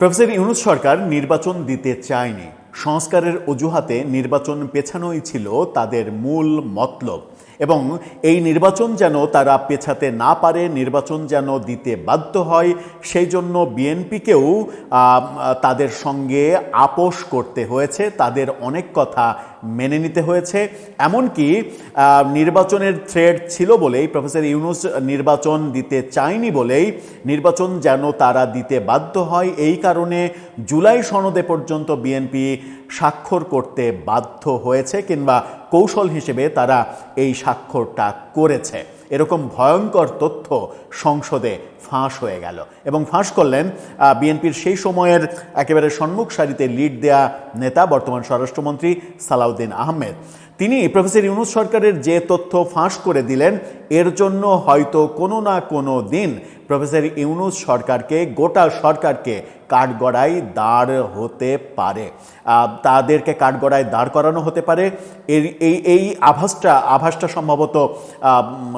Professor Yunus সরকার নির্বাচন দিতে চায়নি। সংস্কারের অজুহাতে নির্বাচন পেছানোই ছিল তাদের মূল মতলব এবং এই নির্বাচন যেন তারা পেছাতে না পারে, নির্বাচন যেন দিতে বাধ্য হয়, সেই জন্য বিএনপিকেও তাদের সঙ্গে আপোষ করতে হয়েছে, তাদের অনেক কথা মেনে নিতে হয়েছে। এমনকি নির্বাচনের থ্রেড ছিল বলেই, প্রফেসর ইউনূস নির্বাচন দিতে চায়নি বলেই নির্বাচন যেন তারা দিতে বাধ্য হয়, এই কারণে জুলাই সনদে পর্যন্ত বিএনপি স্বাক্ষর করতে বাধ্য হয়েছে, কিংবা কৌশল হিসেবে তারা এই স্বাক্ষরটা করেছে। এরকম ভয়ঙ্কর তথ্য সংসদে ফাঁস হয়ে গেল এবং ফাঁস করলেন বিএনপির সেই সময়ের একেবারে সম্মুখ সারিতে লিড দেয়া নেতা, বর্তমান স্বরাষ্ট্রমন্ত্রী সালাউদ্দিন আহমেদ। তিনি প্রফেসর ইউনূস সরকারের যে তথ্য ফাঁস করে দিলেন, এর জন্য হয়তো কোনো না কোনো দিন প্রফেসর ইউনূস সরকারকে, গোটা সরকারকে কাঠগড়ায় দাঁড় হতে পারে, তাদেরকে কাঠগড়ায় দাঁড় করানো হতে পারে। এই আভাসটা সম্ভবত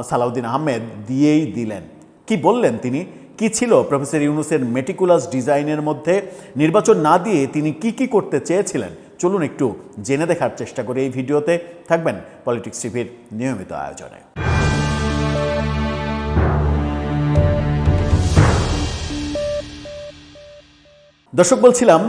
সালাউদ্দিন আহমেদ দিয়েই দিলেন। কি বললেন তিনি? কি ছিল প্রফেসর ইউনূসের মেটিকুলাস ডিজাইনের মধ্যে? নির্বাচন না দিয়ে তিনি কি করতে চেয়েছিলেন? চলুন একটু জেনে দেখার চেষ্টা করি এই ভিডিওতে। থাকবেন পলিটিক্স টিভির নিয়মিত আয়োজনে। দর্শক, বলছিলাম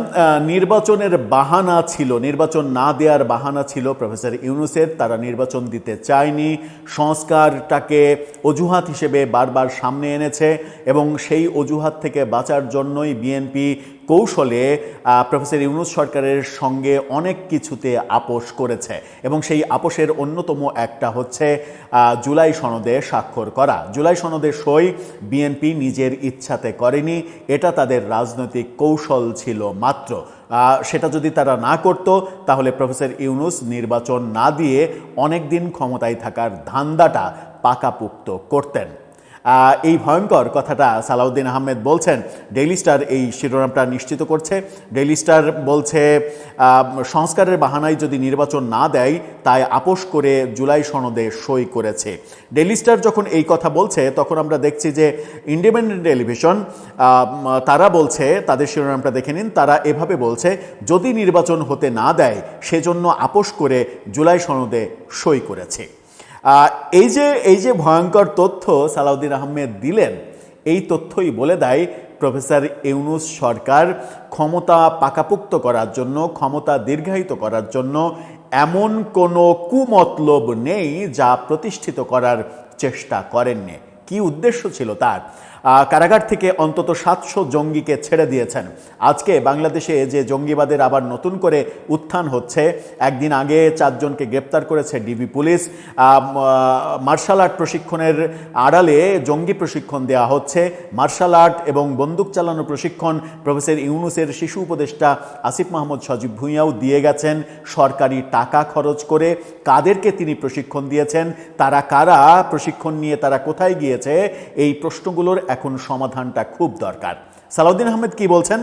নির্বাচনের বাহানা ছিল, নির্বাচন না দেওয়ার বাহানা ছিল প্রফেসর ইউনূসের। তারা নির্বাচন দিতে চায়নি, সংস্কারটাকে অজুহাত হিসেবে বারবার সামনে এনেছে এবং সেই অজুহাত থেকে বাঁচার জন্যই বিএনপি কৌশলে প্রফেসর ইউনূস সরকারের সঙ্গে অনেক কিছুতে আপোষ করেছে এবং সেই আপোষের অন্যতম একটা হচ্ছে জুলাই সনদে স্বাক্ষর করা। জুলাই সনদে সই বিএনপি নিজের ইচ্ছাতে করেনি, এটা তাদের রাজনৈতিক কৌশল ছিল মাত্র। সেটা যদি তারা না করত, তাহলে প্রফেসর ইউনূস নির্বাচন না দিয়ে অনেক দিন ক্ষমতায় থাকার ধান্দাটা পাকাপুক্ত করতেন। এই ভয়ঙ্কর কথাটা সালাউদ্দিন আহমেদ বলছেন। ডেইলি স্টার এই শিরোনামটা নিশ্চিত করছে। ডেইলি স্টার বলছে, সংস্কারের বাহানায় যদি নির্বাচন না দেয়, তাই আপোষ করে জুলাই সনদে সই করেছে। ডেইলি স্টার যখন এই কথা বলছে, তখন আমরা দেখছি যে ইন্ডিপেন্ডেন্ট টেলিভিশন তারা বলছে, তাদের শিরোনামটা দেখে নিন, তারা এভাবে বলছে, যদি নির্বাচন হতে না দেয় সেজন্য আপোষ করে জুলাই সনদে সই করেছে। এই যে ভয়ঙ্কর তথ্য সালাউদ্দিন আহমেদ দিলেন, এই তথ্যই বলে দেয় প্রফেসর ইউনূস সরকার ক্ষমতা পাকাপুক্ত করার জন্য, ক্ষমতা দীর্ঘায়িত করার জন্য এমন কোনো কুমতলব নেই যা প্রতিষ্ঠিত করার চেষ্টা করেননি। কি উদ্দেশ্য ছিল তার? কারাগার থেকে অন্তত 700 জঙ্গিকে ছেড়ে দিয়েছেন। আজকে বাংলাদেশে যে জঙ্গিবাদের আবার নতুন করে উত্থান হচ্ছে, একদিন আগে 4 জনকে গ্রেপ্তার করেছে ডিবি পুলিশ। মার্শাল আর্ট প্রশিক্ষণের আড়ালে জঙ্গি প্রশিক্ষণ দেওয়া হচ্ছে। মার্শাল আর্ট এবং বন্দুক চালানো প্রশিক্ষণ প্রফেসর ইউনূসের শিশু উপদেষ্টা আসিফ মাহমুদ সজীব ভুঁইয়াও দিয়ে গেছেন সরকারি টাকা খরচ করে। কাদেরকে তিনি প্রশিক্ষণ দিয়েছেন, তারা কারা, প্রশিক্ষণ নিয়ে তারা কোথায় গিয়েছে, এই প্রশ্নগুলোর এখন সমাধানটা খুব দরকার। সালাউদ্দিন আহমেদ কি বলছেন?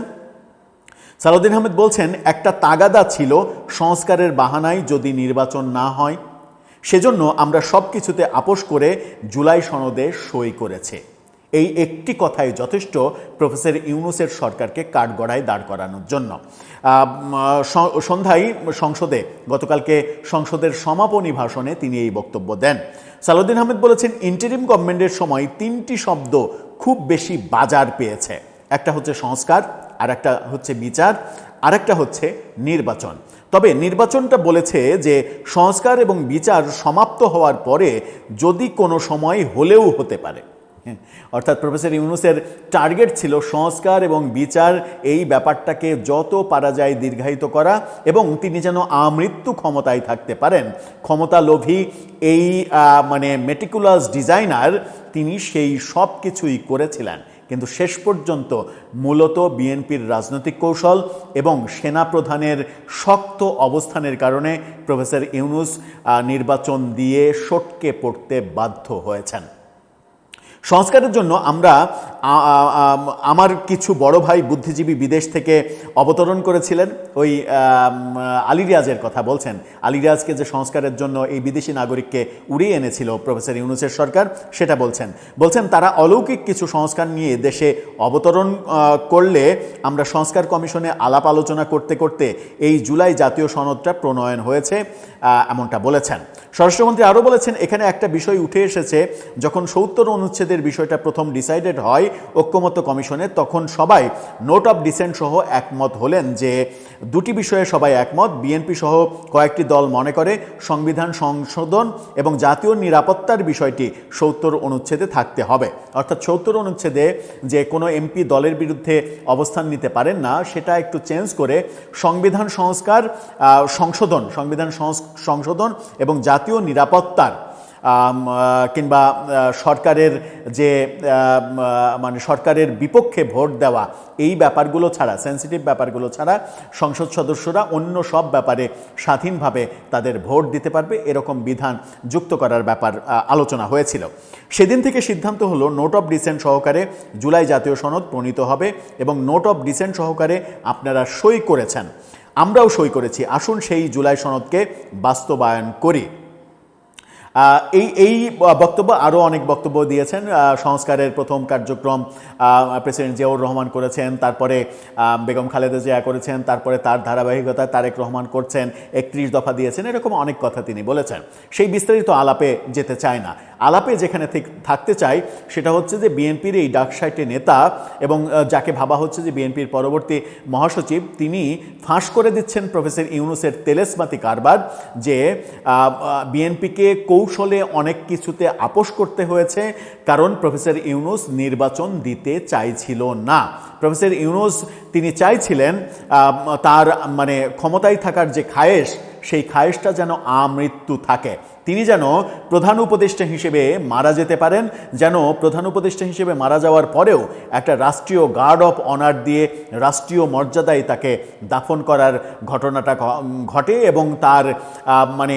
সালাউদ্দিন আহমেদ বলছেন, একটা তাগাদা ছিল সংস্কারের বাহানায় যদি নির্বাচন না হয়, সেজন্য আমরা সব কিছুতে আপোষ করে জুলাই সনদে সই করেছে। এই একটি কথাই যথেষ্ট প্রফেসর ইউনূসের সরকারকে কাঠগড়ায় দাঁড় করানোর জন্য। সন্ধ্যায় সংসদে, গতকালকে সংসদের সমাপনী ভাষণে তিনি এই বক্তব্য দেন। সালাউদ্দিন আহমেদ বলেছেন, ইন্টারিম গভর্নমেন্টের সময় 3টি শব্দ খুব বেশি বাজার পেয়েছে। একটা হচ্ছে সংস্কার, আর একটা হচ্ছে বিচার, আর একটা হচ্ছে নির্বাচন। তবে নির্বাচনটা বলেছে যে সংস্কার এবং বিচার সমাপ্ত হওয়ার পরে যদি কোনো সময় হলেও হতে পারে। অর্থাৎ প্রফেসর ইউনূসের টার্গেট ছিল সংস্কার এবং বিচার, এই ব্যাপারটাকে যত পারা যায় দীর্ঘায়িত করা এবং তিনি যেন আমৃত্যু ক্ষমতায় থাকতে পারেন। ক্ষমতা লোভী এই মেটিকুলাস ডিজাইনার, তিনি সেই সব কিছুই করেছিলেন। কিন্তু শেষ পর্যন্ত মূলত বিএনপির রাজনৈতিক কৌশল এবং সেনাপ্রধানের শক্ত অবস্থানের কারণে প্রফেসর ইউনূস নির্বাচন দিয়ে সটকে পড়তে বাধ্য হয়েছেন। সংস্কারের জন্য আমরা আমার কিছু বড় ভাই বুদ্ধিজীবী বিদেশ থেকে অবতরণ করেছিলেন, ওই আলিরিয়াজের কথা বলছেন। আলিরিয়াজকে যে সংস্কারের জন্য এই বিদেশি নাগরিককে উড়িয়ে এনেছিল প্রফেসর ইউনূসের সরকার, সেটা বলছেন তারা অলৌকিক কিছু সংস্কার নিয়ে দেশে অবতরণ করলে আমরা সংস্কার কমিশনে আলাপ আলোচনা করতে করতে এই জুলাই জাতীয় সনদটা প্রণয়ন হয়েছে, এমনটা বলেছেন। স্বরাষ্ট্রমন্ত্রী আরও বলেছেন, এখানে একটা বিষয় উঠে এসেছে, যখন ৭০ অনুচ্ছেদের বিষয়টা প্রথম ডিসাইডেড হয় ঐক্যমত্য কমিশনে, তখন সবাই নোট অফ ডিসেন্ট সহ একমত হলেন যে দুটি বিষয়ে সবাই একমত। বিএনপি সহ কয়েকটি দল মনে করে সংবিধান সংশোধন এবং জাতীয় নিরাপত্তার বিষয়টি ৭০ অনুচ্ছেদে থাকতে হবে। অর্থাৎ ৭০ অনুচ্ছেদে যে কোনো এমপি দলের বিরুদ্ধে অবস্থান নিতে পারেন না, সেটা একটু চেঞ্জ করে সংবিধান সংশোধন এবং জাতীয় নিরাপত্তার কিংবা সরকারের যে মানে সরকারের বিপক্ষে ভোট দেওয়া, এই ব্যাপারগুলো ছাড়া, সেন্সিটিভ ব্যাপারগুলো ছাড়া সংসদ সদস্যরা অন্য সব ব্যাপারে স্বাধীনভাবে তাদের ভোট দিতে পারবে, এরকম বিধান যুক্ত করার ব্যাপার আলোচনা হয়েছিল। সেদিন থেকে সিদ্ধান্ত হলো নোট অফ ডিসেন্ট সহকারে জুলাই জাতীয় সনদ প্রণীত হবে এবং নোট অফ ডিসেন্ট সহকারে আপনারা সই করেছেন, আমরাও সই করেছি, আসুন সেই জুলাই সনদকে বাস্তবায়ন করি। এই বক্তব্য আরও অনেক বক্তব্য দিয়েছেন। সংস্কারের প্রথম কার্যক্রম প্রেসিডেন্ট জিয়াউর রহমান করেছেন, তারপরে বেগম খালেদা জিয়া করেছেন, তারপরে তার ধারাবাহিকতায় তারেক রহমান করছেন, ৩১ দফা দিয়েছেন, এরকম অনেক কথা তিনি বলেছেন। সেই বিস্তারিত আলাপে যেতে চায় না। আলাপে যেখানে থাকতে চাই সেটা হচ্ছে যে বিএনপির এই ডাকসাইটে নেতা এবং যাকে ভাবা হচ্ছে যে বিএনপির পরবর্তী মহাসচিব, তিনি ফাঁস করে দিচ্ছেন প্রফেসর ইউনূসের তেলেসমাতি কারবার, যে বিএনপিকে কৌশলে অনেক কিছুতে আপোষ করতে হয়েছে, কারণ প্রফেসর ইউনূস নির্বাচন দিতে চাইছিল না। প্রফেসর ইউনূস তিনি চাইছিলেন তার মানে ক্ষমতায় থাকার যে খায়েশ, সেই খায়েশটা যেন আমৃত্যু থাকে। তিনি যেন প্রধান উপদেষ্টা হিসেবে মারা যেতে পারেন, যেন প্রধান উপদেষ্টা হিসেবে মারা যাওয়ার পরেও একটা রাষ্ট্রীয় গার্ড অফ অনার দিয়ে রাষ্ট্রীয় মর্যাদায় তাকে দাফন করার ঘটনাটা ঘটে এবং তার মানে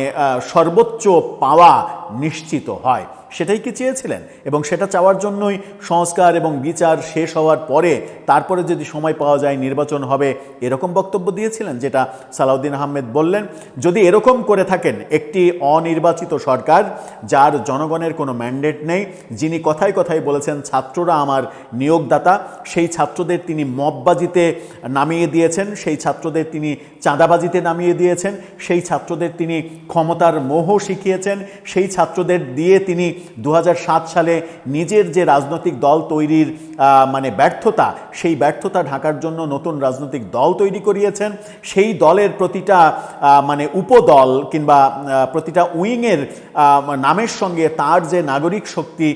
সর্বোচ্চ পাওয়া নিশ্চিত হয়। সেটাই কি চেয়েছিলেন? এবং সেটা চাওয়ার জন্যই সংস্কার এবং বিচার শেষ হওয়ার পরে তারপরে যদি সময় পাওয়া যায় নির্বাচন হবে, এরকম বক্তব্য দিয়েছিলেন, যেটা সালাউদ্দিন আহমেদ বললেন। যদি এরকম করে থাকেন, একটি অনির্বাচিত সরকার যার জনগণের কোনো ম্যান্ডেট নেই, যিনি কথায় কথায় বলেছেন ছাত্ররা আমার নিয়োগদাতা, সেই ছাত্রদের তিনি মববাজিতে নামিয়ে দিয়েছেন, সেই ছাত্রদের তিনি চাঁদাবাজিতে নামিয়ে দিয়েছেন, সেই ছাত্রদের তিনি ক্ষমতার মোহ শিখিয়েছেন, সেই ছাত্রদের দিয়ে তিনি 2007 সালে নিজের যে রাজনৈতিক দল তৈরির মানে ব্যর্থতা, সেই ব্যর্থতা ঢাকার জন্য নতুন রাজনৈতিক দল তৈরি করিয়েছেন। সেই দলের প্রতিটা মানে উপদল কিংবা প্রতিটা উইংয়ের নামের সঙ্গে তার যে নাগরিক শক্তি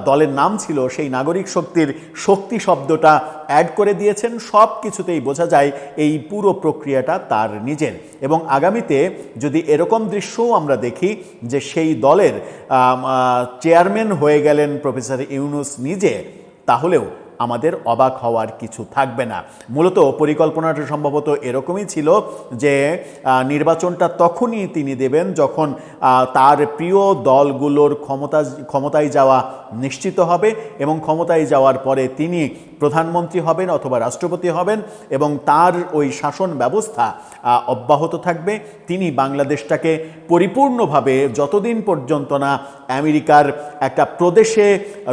দলের নাম ছিল, সেই নাগরিক শক্তির শক্তি শব্দটা অ্যাড করে দিয়েছেন। সব কিছুতেই বোঝা যায় এই পুরো প্রক্রিয়াটা তার নিজের। এবং আগামীতে যদি এরকম দৃশ্যও আমরা দেখি যে সেই দলের চেয়ারম্যান হয়ে গেলেন প্রফেসর ইউনূস নিজে, তাহলেও আমাদের অবাক হওয়ার কিছু থাকবে না। মূলত পরিকল্পনাটা সম্ভবত এরকমই ছিল যে নির্বাচনটা তখনই তিনি দেবেন যখন তার প্রিয় দলগুলোর ক্ষমতায় যাওয়া নিশ্চিত হবে এবং ক্ষমতায় যাওয়ার পরে তিনি প্রধানমন্ত্রী হবেন অথবা রাষ্ট্রপতি হবেন এবং তার ওই শাসন ব্যবস্থা অব্যাহত থাকবে। তিনি বাংলাদেশটাকে পরিপূর্ণভাবে যতদিন পর্যন্ত না আমেরিকার একটা প্রদেশে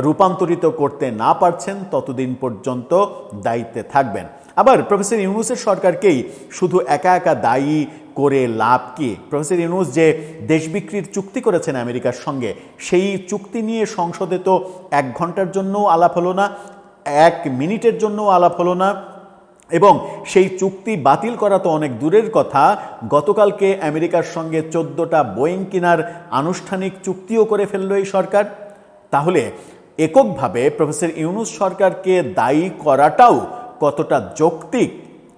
রূপান্তরিত করতে না পারছেন ততদিন পর্যন্ত দায়িত্বে থাকবেন। আবার প্রফেসর ইউনূসের সরকারকেই শুধু একা একা দায়ী করে লাভ কি? প্রফেসর ইউনূস যে দেশ বিক্রির চুক্তি করেছেন আমেরিকার সঙ্গে, সেই চুক্তি নিয়ে সংসদে তো 1 ঘন্টার জন্যও আলাপ হলো না, 1 মিনিটের জন্যও আলাপ হলো না, এবং সেই চুক্তি বাতিল করা তো অনেক দূরের কথা, গতকালকে আমেরিকার সঙ্গে 14টা বোয়িং কেনার আনুষ্ঠানিক চুক্তিও করে ফেলল এই সরকার। তাহলে এককভাবে প্রফেসর ইউনূস সরকারকে দায়ী করাটাও কতটা যৌক্তিক,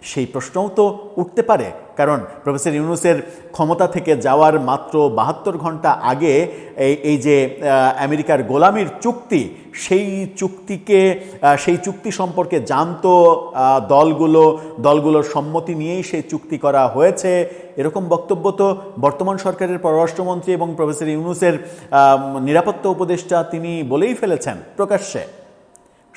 সেই প্রশ্নও তো উঠতে পারে। কারণ প্রফেসর ইউনূসের ক্ষমতা থেকে যাওয়ার মাত্র 72 ঘন্টা আগে এই যে আমেরিকার গোলামির চুক্তি, সেই চুক্তি সম্পর্কে জানতো দলগুলোর সম্মতি নিয়েই সেই চুক্তি করা হয়েছে, এরকম বক্তব্য তো বর্তমান সরকারের পররাষ্ট্রমন্ত্রী এবং প্রফেসর ইউনূসের নিরাপত্তা উপদেষ্টা তিনি বলেই ফেলেছেন প্রকাশ্যে।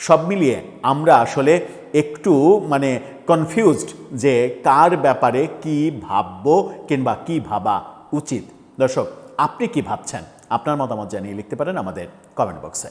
সব মিলিয়ে আমরা আসলে একটু মানে কনফিউজড যে কার ব্যাপারে কি ভাববো কিংবা কি ভাবা উচিত। দর্শক, আপনি কি ভাবছেন? আপনার মতামত জানিয়ে লিখতে পারেন আমাদের কমেন্ট বক্সে।